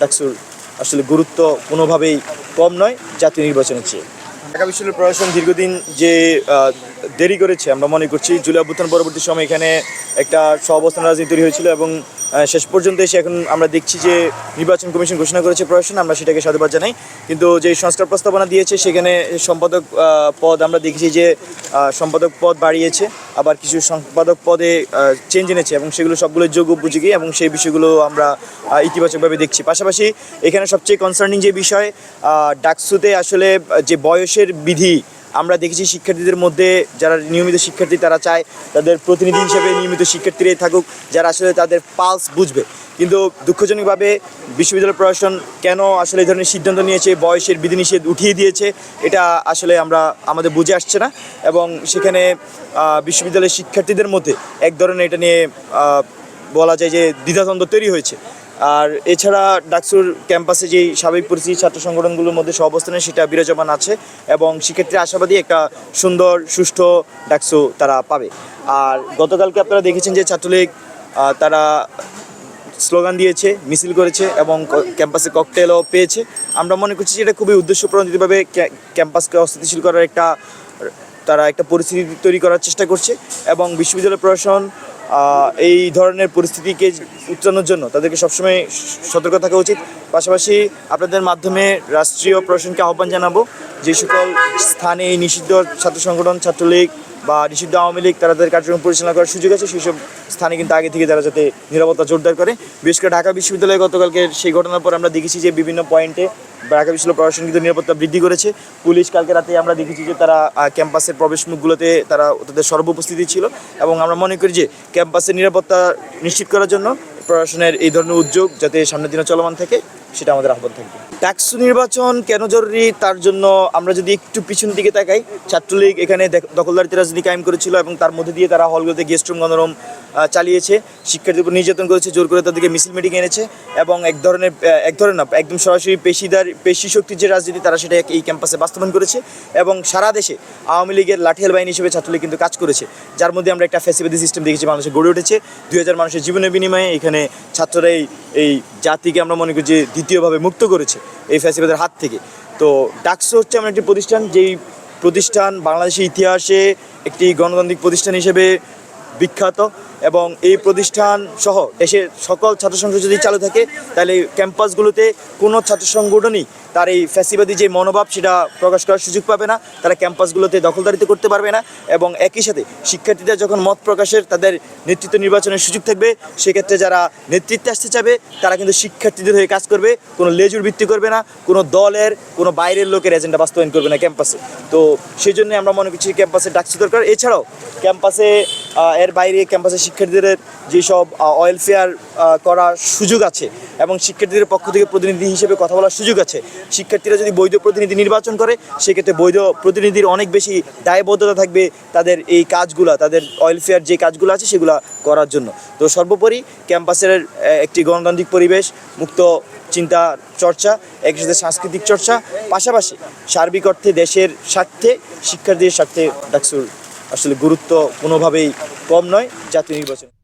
ডাকসুর আসলে গুরুত্ব কোনোভাবেই কম নয় জাতীয় নির্বাচনের চেয়ে। ঢাকা বিশ্ববিদ্যালয় প্রশাসন দীর্ঘদিন যে দেরি করেছে, আমরা মনে করছি জুলাই অভ্যুত্থান পরবর্তী সময় এখানে একটা সহাবস্থান রাজনীতি তৈরি হয়েছিল এবং শেষ পর্যন্ত এসে এখন আমরা দেখছি যে নির্বাচন কমিশন ঘোষণা করেছে প্রশাসন, আমরা সেটাকে সাধুবাদ জানাই। কিন্তু যে সংস্কার প্রস্তাবনা দিয়েছে সেখানে সম্পাদক পদ আমরা দেখেছি যে সম্পাদক পদ বাড়িয়েছে, আবার কিছু সম্পাদক পদে চেঞ্জ এনেছে এবং সেগুলো সবগুলো যোগ্য উপযোগী এবং সেই বিষয়গুলো আমরা ইতিবাচকভাবে দেখছি। পাশাপাশি এখানে সবচেয়ে কনসার্নিং যে বিষয়, ডাকসুতে আসলে যে বয়সের বিধি আমরা দেখেছি শিক্ষার্থীদের মধ্যে যারা নিয়মিত শিক্ষার্থী তারা চায় তাদের প্রতিনিধি হিসেবে নিয়মিত শিক্ষার্থীরাই থাকুক, যারা আসলে তাদের পালস বুঝবে। কিন্তু দুঃখজনকভাবে বিশ্ববিদ্যালয় প্রশাসন কেন আসলে এই ধরনের সিদ্ধান্ত নিয়েছে, বয়সের বিধিনিষেধ উঠিয়ে দিয়েছে, এটা আসলে আমাদের বুঝে আসছে না। এবং সেখানে বিশ্ববিদ্যালয়ের শিক্ষার্থীদের মধ্যে এক ধরনের এটা নিয়ে বলা যায় যে দ্বিধাদ্বন্দ্ব তৈরি হয়েছে। আর এছাড়া ডাকসুর ক্যাম্পাসে যেই স্বাভাবিক পরিস্থিতি ছাত্র সংগঠনগুলোর মধ্যে সহাবস্থানে সেটা বিরাজমান আছে এবং শিক্ষার্থীরা আশাবাদী একটা সুন্দর সুষ্ঠু ডাকসু তারা পাবে। আর গতকালকে আপনারা দেখেছেন যে ছাত্রলীগ তারা স্লোগান দিয়েছে, মিছিল করেছে এবং ক্যাম্পাসে ককটেলও পেয়েছে। আমরা মনে করছি যে এটা খুবই উদ্দেশ্যপ্রণোদিতভাবে ক্যাম্পাসকে অস্থিতিশীল করার তারা একটা পরিস্থিতি তৈরি করার চেষ্টা করছে এবং বিশ্ববিদ্যালয় প্রশাসন এই ধরনের পরিস্থিতিকে উত্তরণের জন্য তাদেরকে সবসময় সতর্ক থাকা উচিত। পাশাপাশি আপনাদের মাধ্যমে রাষ্ট্রীয় প্রশাসনকে আহ্বান জানাবো, যে সকল স্থানে এই নিষিদ্ধ ছাত্র সংগঠন, ছাত্রলীগ বা নিষিদ্ধ আওয়ামী লীগ তাদের কার্যক্রম পরিচালনা করার সুযোগ আছে, সেই সব স্থানে কিন্তু আগে থেকে তারা যাতে নিরাপত্তা জোরদার করে। বিশেষ করে ঢাকা বিশ্ববিদ্যালয়ে গতকালকে সেই ঘটনার পর আমরা দেখেছি যে বিভিন্ন পয়েন্টে ঢাকা বিশ্ববিদ্যালয় প্রশাসন কিন্তু নিরাপত্তা বৃদ্ধি করেছে। পুলিশ কালকে রাতে আমরা দেখেছি যে তারা ক্যাম্পাসের প্রবেশমুখগুলোতে তাদের সর্বোপস্থিতি ছিল এবং আমরা মনে করি যে ক্যাম্পাসের নিরাপত্তা নিশ্চিত করার জন্য প্রশাসনের এই ধরনের উদ্যোগ যাতে সামনের দিনে চলমান থাকে সেটা আমাদের আহ্বান থাকবে। ডাকসু নির্বাচন কেন জরুরি তার জন্য আমরা যদি একটু পিছন দিকে তাকাই, ছাত্রলীগ এখানে দখলদারিত্ব রাজনীতি কায়েম করেছিল এবং তার মধ্যে দিয়ে তারা হলগুলোতে গেস্ট রুম গণরুম চালিয়েছে, শিক্ষার্থীদের উপর নির্যাতন করেছে, জোর করে তাদেরকে মিছিল মিটিং এনেছে এবং এক ধরনের না একদম সরাসরি পেশি শক্তির যে রাজনীতি তারা সেটা এই ক্যাম্পাসে বাস্তবায়ন করেছে এবং সারা দেশে আওয়ামী লীগের লাঠিয়াল বাহিনী হিসেবে ছাত্রলীগ কিন্তু কাজ করেছে, যার মধ্যে আমরা একটা ফ্যাসিবাদী সিস্টেম দেখেছি বাংলাদেশে গড়ে উঠেছে। 2000 মানুষের জীবনের বিনিময়ে এখানে ছাত্ররা এই জাতিকে আমরা মনে করি যে দ্বিতীয়ভাবে মুক্ত করেছে এই ফ্যাসিবাদের হাত থেকে। তো ডাকসু হচ্ছে এমন একটি প্রতিষ্ঠান, যেই প্রতিষ্ঠান বাংলাদেশের ইতিহাসে একটি গণতান্ত্রিক প্রতিষ্ঠান হিসেবে বিখ্যাত এবং এই প্রতিষ্ঠান সহ দেশের সকল ছাত্র সংগঠন যদি চালু থাকে তাহলে ক্যাম্পাসগুলোতে কোনো ছাত্র সংগঠনই তার এই ফ্যাসিবাদী যে মনোভাব সেটা প্রকাশ করার সুযোগ পাবে না, তারা ক্যাম্পাসগুলোতে দখলদারিত্ব করতে পারবে না এবং একই সাথে শিক্ষার্থীদের যখন মত প্রকাশের তাদের নেতৃত্ব নির্বাচনের সুযোগ থাকবে, সেক্ষেত্রে যারা নেতৃত্বে আসতে চাবে তারা কিন্তু শিক্ষার্থীদের হয়ে কাজ করবে, কোনো লেজুর ভিত্তি করবে না, কোনো দলের কোনো বাইরের লোকের এজেন্ডা বাস্তবায়ন করবে না ক্যাম্পাসে। তো সেই জন্য আমরা মনে করছি ক্যাম্পাসে ডাকসু দরকার। এছাড়াও ক্যাম্পাসে এর বাইরে ক্যাম্পাসে শিক্ষার্থীদের যেসব ওয়েলফেয়ার করার সুযোগ আছে এবং শিক্ষার্থীদের পক্ষ থেকে প্রতিনিধি হিসেবে কথা বলার সুযোগ আছে, শিক্ষার্থীরা যদি বৈধ প্রতিনিধি নির্বাচন করে সেক্ষেত্রে বৈধ প্রতিনিধির অনেক বেশি দায়বদ্ধতা থাকবে তাদের এই কাজগুলো, তাদের ওয়েলফেয়ার যে কাজগুলো আছে সেগুলো করার জন্য। তো সর্বোপরি ক্যাম্পাসের একটি গণতান্ত্রিক পরিবেশ, মুক্ত চিন্তা চর্চা, একই সাথে সাংস্কৃতিক চর্চা, পাশাপাশি সার্বিক অর্থে দেশের স্বার্থে শিক্ষার্থীদের স্বার্থে ডাকসুর আসলে গুরুত্ব কোনোভাবেই কম নয় জাতীয় নির্বাচন।